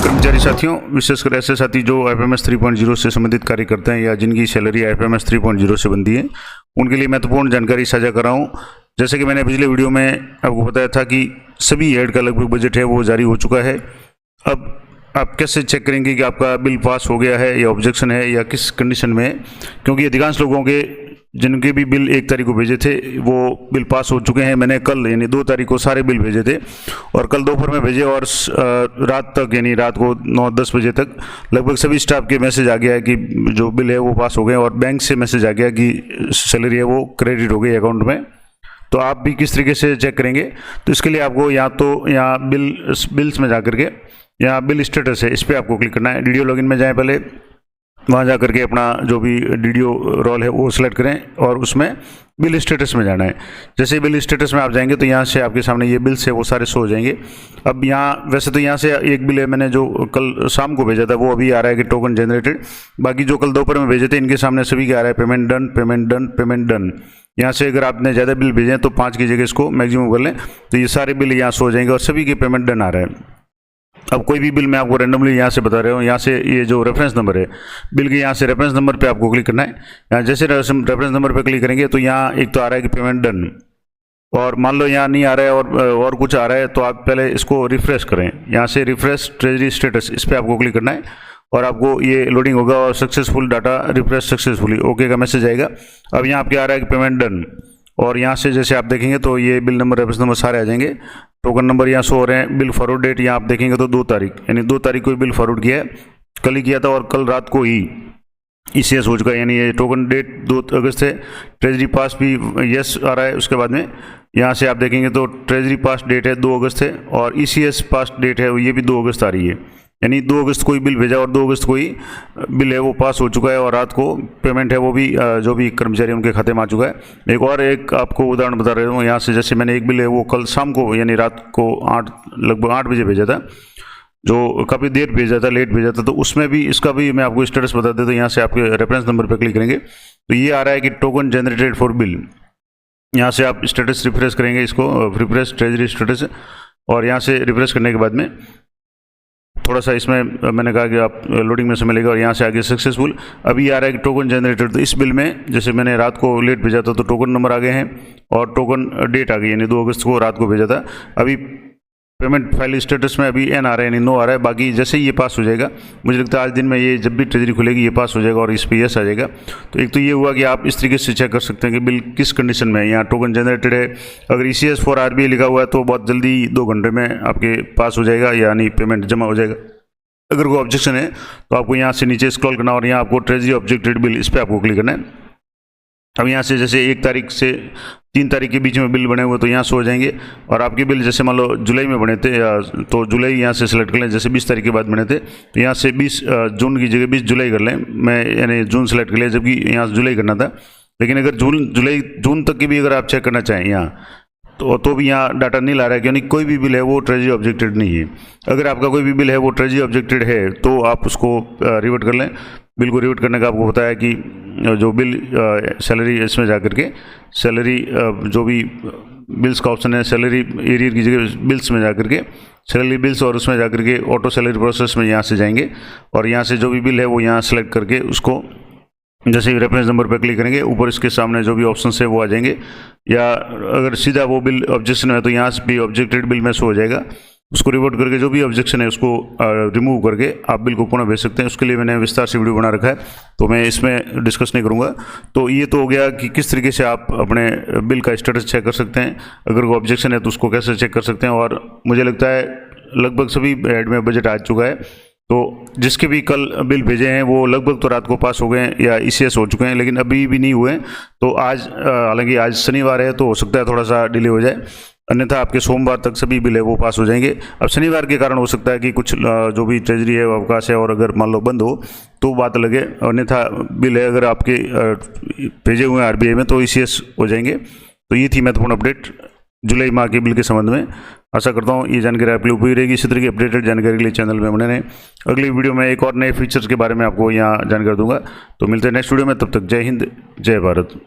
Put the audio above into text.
कर्मचारी साथियों, विशेषकर ऐसे साथी जो IFMS 3.0 से संबंधित कार्य करते हैं या जिनकी सैलरी IFMS 3.0 से बनती है, उनके लिए महत्वपूर्ण जानकारी साझा कर रहा हूँ। जैसे कि मैंने पिछले वीडियो में आपको बताया था कि सभी हेड का लगभग बजट है वो जारी हो चुका है। अब आप कैसे चेक करेंगे कि आपका बिल पास हो गया है या ऑब्जेक्शन है या किस कंडीशन में है, क्योंकि अधिकांश लोगों के जिनके भी बिल 1 तारीख को भेजे थे वो बिल पास हो चुके हैं। मैंने कल यानी 2 तारीख को सारे बिल भेजे थे और कल दोपहर में भेजे और रात तक यानी रात को 9-10 बजे तक लगभग सभी स्टाफ के मैसेज आ गया है कि जो बिल है वो पास हो गए और बैंक से मैसेज आ गया कि सैलरी है वो क्रेडिट हो गई अकाउंट में। तो आप भी किस तरीके से चेक करेंगे, तो इसके लिए आपको या तो यहाँ बिल्स में जा करके यहाँ बिल स्टेटस है, इस पर आपको क्लिक करना है। डीडीओ लॉगिन में जाएं, पहले वहाँ जा करके अपना जो भी डीडीओ रोल है वो सिलेक्ट करें और उसमें बिल स्टेटस में जाना है। जैसे बिल स्टेटस में आप जाएंगे तो यहाँ से आपके सामने ये बिल्स है वो सारे शो हो जाएंगे। अब यहाँ वैसे तो यहाँ से एक बिल है मैंने जो कल शाम को भेजा था वो अभी आ रहा है कि टोकन जनरेटेड। बाकी जो कल दोपहर में भेजे थे इनके सामने सभी के आ रहा है payment done, payment done, payment done. यहाँ से अगर आपने ज़्यादा बिल भेजे हैं तो 5 की जगह इसको मैक्सिमम कर लें तो ये सारे बिल यहाँ शो हो जाएंगे और सभी के पेमेंट डन आ रहा है। अब कोई भी बिल मैं आपको रैंडमली यहाँ से बता रहा हूँ। यहाँ से ये जो रेफरेंस नंबर है बिल के, यहाँ से रेफरेंस नंबर पे आपको क्लिक करना है। यहाँ जैसे रेफरेंस नंबर पे क्लिक करेंगे तो यहाँ एक तो आ रहा है कि पेमेंट डन, और मान लो यहाँ नहीं आ रहा है और कुछ आ रहा है तो आप पहले इसको रिफ्रेश करें। यहाँ से रिफ्रेश ट्रेजरी स्टेटस, इस पर आपको क्लिक करना है और आपको ये लोडिंग होगा और successful data refresh successfully okay का मैसेज आएगा। अब यहाँ आपके आ रहा है कि पेमेंट डन, और यहाँ से जैसे आप देखेंगे तो ये बिल नंबर रेफरेंस नंबर सारे आ जाएंगे। टोकन नंबर यहाँ शो हो रहे हैं। बिल फॉरवर्ड डेट यहाँ आप देखेंगे तो 2 तारीख यानी 2 तारीख को बिल फॉरवर्ड किया है, कल ही किया था और कल रात को ही ECS हो चुका है, यानी ये टोकन डेट 2 अगस्त है। ट्रेजरी पास भी यस आ रहा है। उसके बाद में यहाँ से आप देखेंगे तो ट्रेजरी पास डेट है 2 अगस्त है और ECS पास डेट है ये भी 2 अगस्त आ रही है, यानी 2 अगस्त को ही बिल भेजा और 2 अगस्त को ही बिल है वो पास हो चुका है और रात को पेमेंट है वो भी जो भी कर्मचारी उनके खाते में आ चुका है। एक आपको उदाहरण बता रहा हूँ। यहाँ से जैसे मैंने एक बिल है वो कल शाम को यानी रात को लगभग 8 बजे भेजा था, जो काफ़ी देर भेजा था, लेट भेजा था, तो उसमें भी इसका भी मैं आपको स्टेटस बता देता हूँ। यहाँ से आपके रेफरेंस नंबर पर क्लिक करेंगे तो ये आ रहा है कि टोकन जनरेटेड फॉर बिल। यहाँ से आप स्टेटस रिफ्रेश करेंगे, इसको रिफ्रेश ट्रेजरी स्टेटस, और यहाँ से रिफ्रेश करने के बाद में थोड़ा सा इसमें मैंने कहा कि आप लोडिंग में समय लेगा और यहाँ से आगे सक्सेसफुल अभी आ रहा है कि टोकन जनरेटेड। तो इस बिल में जैसे मैंने रात को लेट भेजा था तो टोकन नंबर आ गए हैं और टोकन डेट आ गई, यानी 2 अगस्त को रात को भेजा था। अभी पेमेंट फाइल स्टेटस में अभी N आ रहा है यानी नो आ रहा है। बाकी जैसे ही ये पास हो जाएगा, मुझे लगता है आज दिन में ये जब भी ट्रेजरी खुलेगी ये पास हो जाएगा और इस पर यस आ जाएगा। तो एक तो ये हुआ कि आप इस तरीके से चेक कर सकते हैं कि बिल किस कंडीशन में है। यहाँ टोकन जनरेटेड है, अगर ECS फॉर RBI लिखा हुआ है तो बहुत जल्दी 2 घंटे में आपके पास हो जाएगा, यानी पेमेंट जमा हो जाएगा। अगर कोई ऑब्जेक्शन है तो आपको यहाँ से नीचे स्क्रॉल करना और यहाँ आपको ट्रेजरी ऑब्जेक्टेड बिल, इस पर आपको क्लिक करना है। अब यहाँ से जैसे 1 तारीख से 3 तारीख के बीच में बिल बने हुए तो यहाँ से हो जाएंगे, और आपके बिल जैसे मान लो जुलाई में बने थे तो जुलाई यहाँ से सिलेक्ट कर लें। जैसे 20 तारीख के बाद बने थे तो यहाँ से 20 जून की जगह 20 जुलाई कर लें। मैं यानी जून सेलेक्ट कर लिया जबकि यहाँ से जुलाई करना था, लेकिन अगर जून तक की भी अगर आप चेक करना चाहें यहाँ तो भी यहाँ डाटा नहीं ला रहा है, क्योंकि कोई भी बिल है वो ट्रेजरी ऑब्जेक्टेड नहीं है। अगर आपका कोई भी बिल है वो ट्रेजरी ऑब्जेक्टेड है तो आप उसको रिवर्ट कर लें। बिल को रिवर्ट करने का आपको पता है कि जो बिल सैलरी इसमें जा करके सैलरी जो भी बिल्स का ऑप्शन है सैलरी एरियर की जगह बिल्स में जा करके सैलरी बिल्स, और उसमें जा करके ऑटो सैलरी प्रोसेस में यहाँ से जाएंगे और यहाँ से जो भी बिल है वो यहाँ सेलेक्ट करके उसको जैसे ही रेफरेंस नंबर पर क्लिक करेंगे ऊपर इसके सामने जो भी ऑप्शन है वो आ जाएंगे। या अगर सीधा वो बिल ऑब्जेक्शन है तो यहाँ से भी ऑब्जेक्टेड बिल में शो हो जाएगा। उसको रिवर्ट करके जो भी ऑब्जेक्शन है उसको रिमूव करके आप बिल को पुनः भेज सकते हैं। उसके लिए मैंने विस्तार से वीडियो बना रखा है तो मैं इसमें डिस्कस नहीं करूँगा। तो ये तो हो गया कि किस तरीके से आप अपने बिल का स्टेटस चेक कर सकते हैं। अगर कोई ऑब्जेक्शन है तो उसको कैसे चेक कर सकते हैं। और मुझे लगता है लगभग सभी हेड में बजट आ चुका है, तो जिसके भी कल बिल भेजे हैं वो लगभग तो रात को पास हो गए हैं या ECS हो चुके हैं, लेकिन अभी भी नहीं हुए हैं। तो आज हालांकि आज शनिवार है तो हो सकता है थोड़ा सा डिले हो जाए, अन्यथा आपके सोमवार तक सभी बिल है वो पास हो जाएंगे। अब शनिवार के कारण हो सकता है कि कुछ जो भी ट्रेजरी है अवकाश है और अगर मान लो बंद हो तो बात लगे, अन्यथा बिल है अगर आपके भेजे हुए हैं RBI में तो ECS हो जाएंगे। तो ये थी महत्वपूर्ण अपडेट जुलाई माह के बिल के संबंध में। आशा करता हूँ ये जानकारी आपके लिए उपयोगी रहेगी। इसी तरह की अपडेटेड जानकारी के लिए चैनल में बने रहें। अगली वीडियो में एक और नए फीचर्स के बारे में आपको यहाँ जानकारी दूंगा। तो मिलते हैं नेक्स्ट वीडियो में, तब तक जय हिंद जय भारत।